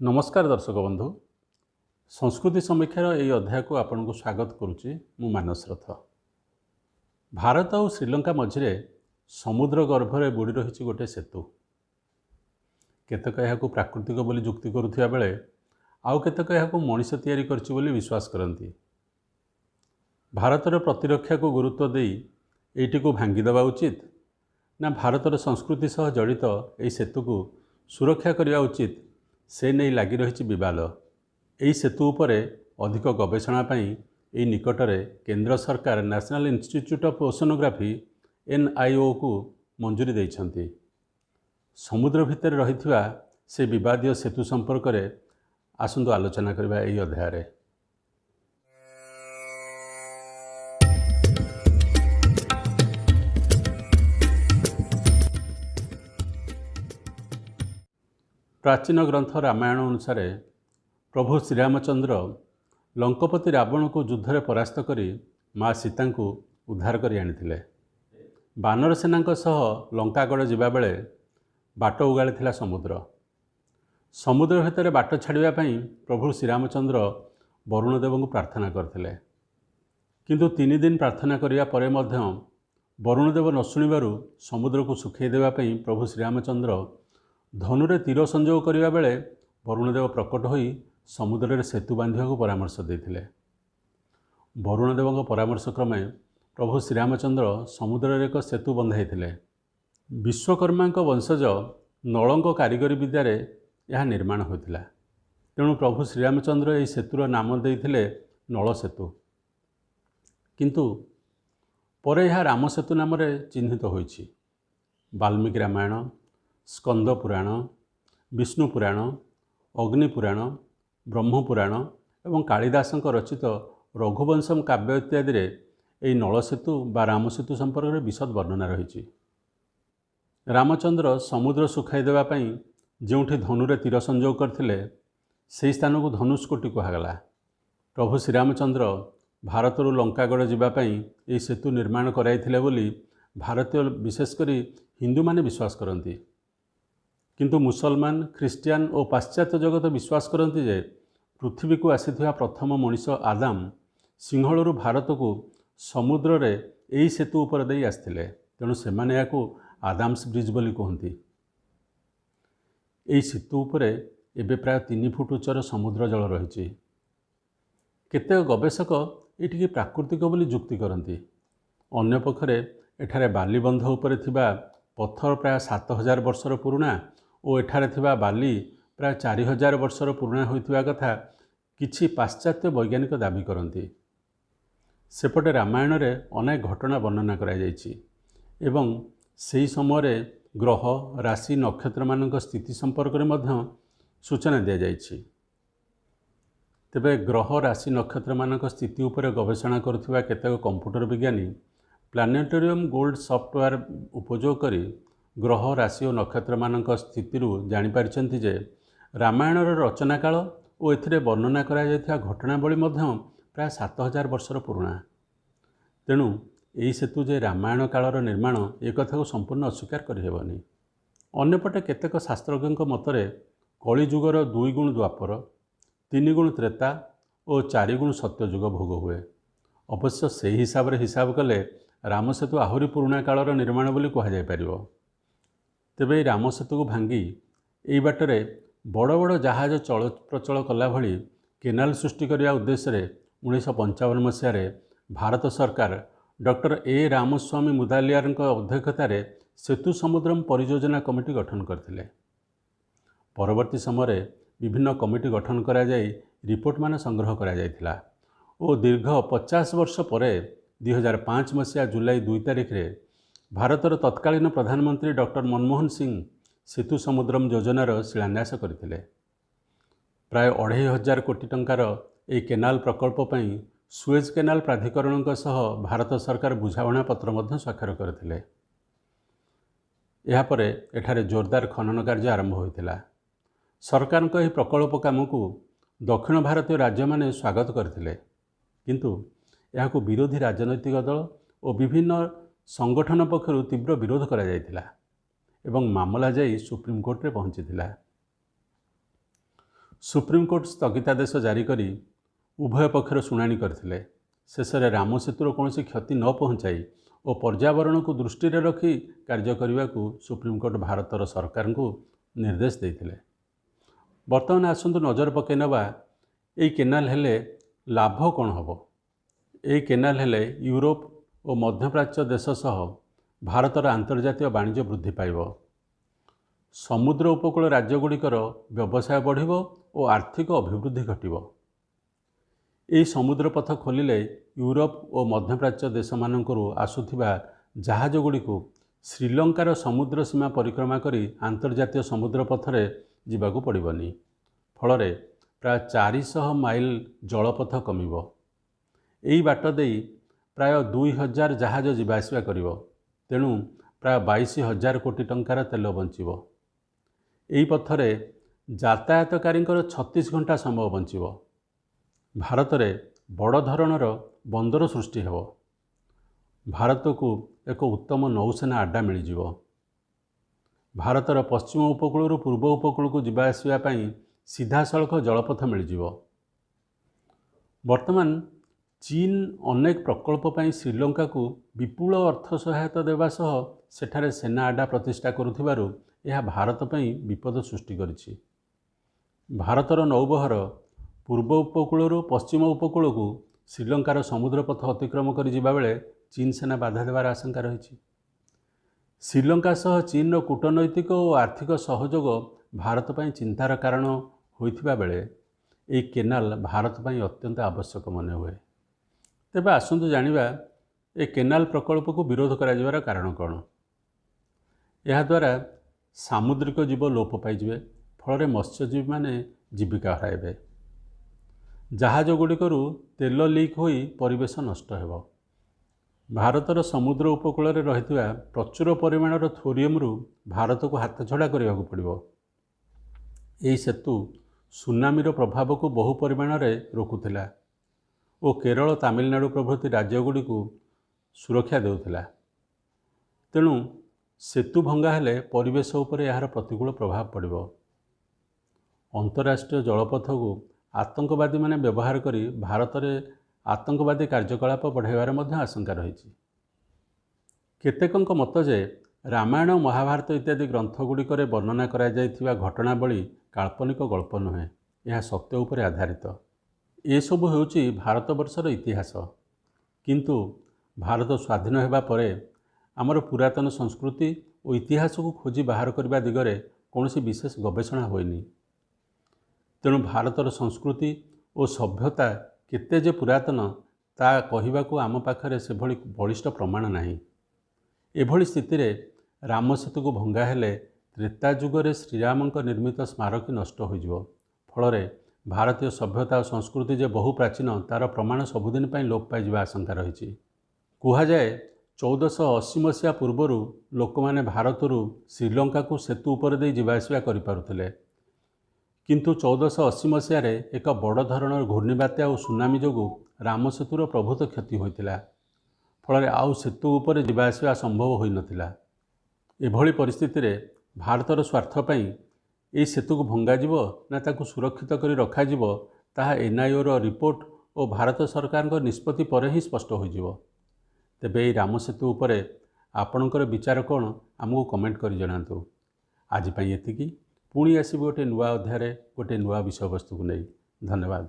नमस्कार दर्शक बंधु। संस्कृति समीक्षार यही अध्याय को आपन को स्वागत करुच्ची। मु मानस रथ। भारत और श्रीलंका मझिरे समुद्र गर्भरे बुड़ी रही गोटे सेतु। केतक यह प्राकृतिक बोली जुक्ति करुवा बेले आउ केतक यह मनीष तैयारी करछि बोली विश्वास करती। भारतर प्रतिरक्षा को गुरुत्व दे एटी को भांगीदेवा उचित ना भारतर संस्कृति सह जड़ित यह सेतु को सुरक्षा करने उचित से नहीं लगी रही विवाद। यही सेतु उपरे अधिक गवेषणा यही निकटरे केंद्र सरकार national institute of oceanography NIO को मंजूरी देइछन्ति। समुद्र भितर रही से विवादीय सेतु संपर्क में आसंतु आलोचना करबा यही अध्याय। प्राचीन ग्रंथ रामायण अनुसार प्रभु श्रीरामचंद्र लंकापति रावण को युद्ध में परास्त करी माँ सीता को उद्धार कर आनी। बानर सेना सह लंकागढ़ जिबा बेले बाट उगाड़ी समुद्र। समुद्र भितर बाट छाड़िया प्रभु श्रीरामचंद्र वरुणदेव को प्रार्थना करथिले। किंतु 3 दिन प्रार्थना करिया परे मध्य वरुणदेव न शुणिबारु समुद्र को सुखई देवा प्रभु श्रीरामचंद्र धनुरे तीर संजोग करिया बेले वरुणदेव प्रकट होई समुद्र में सेतु बांधिया को परामर्श देते। वरुणदेव परामर्श क्रमे प्रभु श्रीरामचंद्र समुद्र में एक सेतु बंधाई। विश्वकर्मा वंशज नलंक कारीगरी विद्यार यह निर्माण होता। तेणु प्रभु श्रीरामचंद्र यह सेतुर नाम देते नल सेतु। किंतु परे यह राम सेतु नाम चिन्हित होइछि। वाल्मीकि रामायण, स्कंद पुराण, विष्णु पुराण, अग्नि पुराण, ब्रह्म पुराण एवं कालिदास रचित रघुवंशम काव्य इत्यादि यही नल सेतु बा राम सेतु संपर्क में विशद वर्णना रही। रामचंद्र समुद्र सुखाई देवाई जोठी धनुरे तीर संजोग करथिले से स्थान को धनुष्कोटी कहगला। प्रभु श्रीरामचंद्र भारतर लंकागढ़ जावाई ये सेतु निर्माण कराइथिले बोली भारतीय विशेषकर हिंदू माने विश्वास करती। किंतु मुसलमान, ख्रीष्टियान और पाश्चात्य जगत विश्वास करती जे पृथ्वी को आसीथिबा प्रथम मनीष आदाम सिंहलू भारत को समुद्र रे यही सेतु उपर दे आसथिले। तेणु सेमाने याकू आदाम्स ब्रिज बोली कहती। यही सेतु उपरे एबे प्राय 3 फुट उच्चर समुद्र जल रही। केतेक गवेषक ये प्राकृतिक बोली जुक्ति करती। अन्य पक्षरे एठारे बालीबंध उपरे थिबा पत्थर प्राय 7000 वर्षर पुराणा और एठारे थिबा बाली प्राय 4000 वर्षर पुराणा होइथिबा कथा किछि पाश्चात्य वैज्ञानिक दाबी करती। सेपटे रामायण रे अनेक घटना वर्णना करा जायछि एवं सेही समय ग्रह, राशि, नक्षत्र मानक स्थिति संपर्क में मध्य सूचना दिया जायछि। तेबे ग्रह, राशि, नक्षत्र मानक स्थिति उपर गवेषणा करुथिबा केतेक कंप्यूटर विज्ञानी प्लानेटोरियम गोल्ड सॉफ्टवेयर उपयोग करी ग्रह, राशि और नक्षत्र मानक स्थिति जानिपारिछन्ति जे रामायण रचना काल और एथिरे वर्णना करा जायथिबा घटनावली मध्य प्राय 7000 वर्षर पुराणा। तेणु यही सेतु जे रामायण कालर निर्माण एक कथा को संपूर्ण अस्वीकार करिहेबनी। अन्यपटे केतेक शास्त्रज्ञ मतरे कलिजुगर 2 गुण द्वापर, 3 गुण त्रेता और 4 गुण सत्ययुग भोग हुए। अवश्य से हिसाब रे हिसाब कले राम सेतु आहुरी पुराणा कालर निर्माण बोली कहा जाय परिबो। तेबे राम सेतु को भांगी एई बाटरे बड़ बड़ जहाज चल प्रचल कला भली केनाल सृष्टि करने उद्देश्य 1955 मसीह भारत सरकार डॉक्टर ए रामस्वामी मुदालियार अध्यक्षतार सेतु समुद्रम परियोजना कमिटी गठन करथिले। परवर्ती समय विभिन्न कमिटी गठन करा जाय रिपोर्ट मान संग्रह करा जायथिला और दीर्घ 50 वर्ष पर 2005 मसीहा जुलाई 2 तारिख रे भारतर तत्कालीन प्रधानमंत्री डॉक्टर मनमोहन सिंह सेतु समुद्रम योजनार शिलान्यास करथिले। प्राय 2500 कोटी टंकार ए केनाल प्रकल्प पई सुएज केनाल प्राधिकरण सह भारत सरकार बुझामणा पत्र मध्य स्वाक्षर करथिले। यापरे एठारे जोरदार खनन कार्य आरंभ होइतिला। सरकार को यह प्रकल्प काम को दक्षिण भारतीय राज्य माने स्वागत करथिले। किंतु याको विरोधी राजनैतिक दल और विभिन्न संगठन पक्षर तीव्र विरोध करा जायतिला एवं मामला जाई सुप्रीमकोर्ट रे पहुंचीथिला। ସୁପ୍ରିମକୋର୍ଟ ସ୍ଥଗିତାଦେଶ ଜାରି କରି ଉଭୟ ପକ୍ଷର ଶୁଣାଣି କରିଥିଲେ। ଶେଷରେ ରାମ ସେତୁର କୌଣସି କ୍ଷତି ନ ପହଞ୍ଚାଇ ଓ ପର୍ଯ୍ୟାବରଣକୁ ଦୃଷ୍ଟିରେ ରଖି କାର୍ଯ୍ୟ କରିବାକୁ ସୁପ୍ରିମକୋର୍ଟ ଭାରତର ସରକାରଙ୍କୁ ନିର୍ଦ୍ଦେଶ ଦେଇଥିଲେ। ବର୍ତ୍ତମାନ ଆସନ୍ତୁ ନଜର ପକାଇ ନେବା ଏହି କେନାଲ ହେଲେ ଲାଭ କ'ଣ ହେବ। ଏହି କେନାଲ ହେଲେ ୟୁରୋପ ଓ ମଧ୍ୟପ୍ରାଚ୍ୟ ଦେଶ ସହ ଭାରତର ଆନ୍ତର୍ଜାତୀୟ ବାଣିଜ୍ୟ ବୃଦ୍ଧି ପାଇବ, ସମୁଦ୍ର ଉପକୂଳ ରାଜ୍ୟଗୁଡ଼ିକର ବ୍ୟବସାୟ ବଢ଼ିବ ଓ ଆର୍ଥିକ ଅଭିବୃଦ୍ଧି ଘଟିବ। ଏହି ସମୁଦ୍ର ପଥ ଖୋଲିଲେ ୟୁରୋପ ଓ ମଧ୍ୟପ୍ରାଚ୍ୟ ଦେଶମାନଙ୍କରୁ ଆସୁଥିବା ଜାହାଜଗୁଡ଼ିକୁ ଶ୍ରୀଲଙ୍କାର ସମୁଦ୍ର ସୀମା ପରିକ୍ରମା କରି ଆନ୍ତର୍ଜାତୀୟ ସମୁଦ୍ର ପଥରେ ଯିବାକୁ ପଡ଼ିବନି। ଫଳରେ ପ୍ରାୟ 400 ମାଇଲ ଜଳପଥ କମିବ। ଏହି ବାଟ ଦେଇ ପ୍ରାୟ 2000 ଜାହାଜ ଯିବା ଆସିବା କରିବ। ତେଣୁ ପ୍ରାୟ 22,000 କୋଟି ଟଙ୍କାର ତେଲ ବଞ୍ଚିବ। ଏହି ପଥରେ ଯାତାୟାତକାରୀଙ୍କର 36 ଘଣ୍ଟା ସମୟ ବଞ୍ଚିବ। ଭାରତରେ ବଡ଼ ଧରଣର ବନ୍ଦର ସୃଷ୍ଟି ହେବ। ଭାରତକୁ ଏକ ଉତ୍ତମ ନୌସେନା ଆଡ୍ଡା ମିଳିଯିବ। ଭାରତର ପଶ୍ଚିମ ଉପକୂଳରୁ ପୂର୍ବ ଉପକୂଳକୁ ଯିବା ଆସିବା ପାଇଁ ସିଧାସଳଖ ଜଳପଥ ମିଳିଯିବ। ବର୍ତ୍ତମାନ ଚୀନ ଅନେକ ପ୍ରକଳ୍ପ ପାଇଁ ଶ୍ରୀଲଙ୍କାକୁ ବିପୁଳ ଅର୍ଥ ସହାୟତା ଦେବା ସହ ସେଠାରେ ସେନା ଆଡ୍ଡା ପ୍ରତିଷ୍ଠା କରୁଥିବାରୁ ଏହା ଭାରତ ପାଇଁ ବିପଦ ସୃଷ୍ଟି କରିଛି। ଭାରତର ନୌବହର ପୂର୍ବ ଉପକୂଳରୁ ପଶ୍ଚିମ ଉପକୂଳକୁ ଶ୍ରୀଲଙ୍କାର ସମୁଦ୍ର ପଥ ଅତିକ୍ରମ କରି ଯିବାବେଳେ ଚୀନ ସେନା ବାଧା ଦେବାର ଆଶଙ୍କା ରହିଛି। ଶ୍ରୀଲଙ୍କା ସହ ଚୀନର କୂଟନୈତିକ ଓ ଆର୍ଥିକ ସହଯୋଗ ଭାରତ ପାଇଁ ଚିନ୍ତାର କାରଣ ହୋଇଥିବା ବେଳେ ଏହି କେନାଲ ଭାରତ ପାଇଁ ଅତ୍ୟନ୍ତ ଆବଶ୍ୟକ ମନେ ହୁଏ। ତେବେ ଆସନ୍ତୁ ଜାଣିବା ଏ କେନାଲ ପ୍ରକଳ୍ପକୁ ବିରୋଧ କରାଯିବାର କାରଣ କ'ଣ। ଏହାଦ୍ୱାରା ସାମୁଦ୍ରିକ ଜୀବ ଲୋପ ପାଇଯିବେ, ଫଳରେ ମତ୍ସ୍ୟଜୀବୀମାନେ ଜୀବିକା ହରାଇବେ। ଜାହାଜ ଗୁଡ଼ିକରୁ ତେଲ ଲିକ୍ ହୋଇ ପରିବେଶ ନଷ୍ଟ ହେବ। ଭାରତର ସମୁଦ୍ର ଉପକୂଳରେ ରହିଥିବା ପ୍ରଚୁର ପରିମାଣର ଥୋରିୟମରୁ ଭାରତକୁ ହାତଛଡ଼ା କରିବାକୁ ପଡ଼ିବ। ଏହି ସେତୁ ସୁନାମିର ପ୍ରଭାବକୁ ବହୁ ପରିମାଣରେ ରୋକୁଥିଲା ଓ କେରଳ, ତାମିଲନାଡୁ ପ୍ରଭୃତି ରାଜ୍ୟଗୁଡ଼ିକୁ ସୁରକ୍ଷା ଦେଉଥିଲା। ତେଣୁ ସେତୁ ଭଙ୍ଗା ହେଲେ ପରିବେଶ ଉପରେ ଏହାର ପ୍ରତିକୂଳ ପ୍ରଭାବ ପଡ଼ିବ। ଅନ୍ତରାଷ୍ଟ୍ରୀୟ ଜଳପଥକୁ ଆତଙ୍କବାଦୀମାନେ ବ୍ୟବହାର କରି ଭାରତରେ ଆତଙ୍କବାଦୀ କାର୍ଯ୍ୟକଳାପ ବଢ଼ାଇବାର ମଧ୍ୟ ଆଶଙ୍କା ରହିଛି। କେତେକଙ୍କ ମତ ଯେ ରାମାୟଣ, ମହାଭାରତ ଇତ୍ୟାଦି ଗ୍ରନ୍ଥଗୁଡ଼ିକରେ ବର୍ଣ୍ଣନା କରାଯାଇଥିବା ଘଟଣାବଳୀ କାଳ୍ପନିକ ଗଳ୍ପ ନୁହେଁ, ଏହା ସତ୍ୟ ଉପରେ ଆଧାରିତ। ଏସବୁ ହେଉଛି ଭାରତବର୍ଷର ଇତିହାସ। କିନ୍ତୁ ଭାରତ ସ୍ୱାଧୀନ ହେବା ପରେ ଆମର ପୁରାତନ ସଂସ୍କୃତି ଓ ଇତିହାସକୁ ଖୋଜି ବାହାର କରିବା ଦିଗରେ କୌଣସି ବିଶେଷ ଗବେଷଣା ହୋଇନି। ତେଣୁ ଭାରତର ସଂସ୍କୃତି ଓ ସଭ୍ୟତା କେତେ ଯେ ପୁରାତନ ତାହା କହିବାକୁ ଆମ ପାଖରେ ସେଭଳି ବଳିଷ୍ଠ ପ୍ରମାଣ ନାହିଁ। ଏଭଳି ସ୍ଥିତିରେ ରାମ ସେତୁକୁ ଭଙ୍ଗା ହେଲେ ତ୍ରେତା ଯୁଗରେ ଶ୍ରୀରାମଙ୍କ ନିର୍ମିତ ସ୍ମାରକୀ ନଷ୍ଟ ହୋଇଯିବ। ଫଳରେ ଭାରତୀୟ ସଭ୍ୟତା ଓ ସଂସ୍କୃତି ଯେ ବହୁ ପ୍ରାଚୀନ ତାର ପ୍ରମାଣ ସବୁଦିନ ପାଇଁ ଲୋପ ପାଇଯିବା ଆଶଙ୍କା ରହିଛି। କୁହାଯାଏ 1480 ମସିହା ପୂର୍ବରୁ ଲୋକମାନେ ଭାରତରୁ ଶ୍ରୀଲଙ୍କାକୁ ସେତୁ ଉପରେ ଦେଇ ଯିବା ଆସିବା କରିପାରୁଥିଲେ। କିନ୍ତୁ 1480 ମସିହାରେ ଏକ ବଡ଼ ଧରଣର ଘୂର୍ଣ୍ଣିବାତ୍ୟା ଓ ସୁନାମି ଯୋଗୁଁ ରାମ ସେତୁର ପ୍ରଭୂତ କ୍ଷତି ହୋଇଥିଲା। ଫଳରେ ଆଉ ସେତୁ ଉପରେ ଯିବା ଆସିବା ସମ୍ଭବ ହୋଇନଥିଲା। ଏଭଳି ପରିସ୍ଥିତିରେ ଭାରତର ସ୍ୱାର୍ଥ ପାଇଁ ଏହି ସେତୁକୁ ଭଙ୍ଗାଯିବ ନା ତାକୁ ସୁରକ୍ଷିତ କରି ରଖାଯିବ, ତାହା NIOର ରିପୋର୍ଟ ଓ ଭାରତ ସରକାରଙ୍କ ନିଷ୍ପତ୍ତି ପରେ ହିଁ ସ୍ପଷ୍ଟ ହୋଇଯିବ। ତେବେ ଏହି ରାମ ସେତୁ ଉପରେ ଆପଣଙ୍କର ବିଚାର କ'ଣ ଆମକୁ କମେଣ୍ଟ କରି ଜଣାନ୍ତୁ। ଆଜି ପାଇଁ ଏତିକି। ପୁଣି ଆସିବି ଗୋଟିଏ ନୂଆ ଅଧ୍ୟାୟରେ ଗୋଟିଏ ନୂଆ ବିଷୟବସ୍ତୁକୁ ନେଇ। ଧନ୍ୟବାଦ।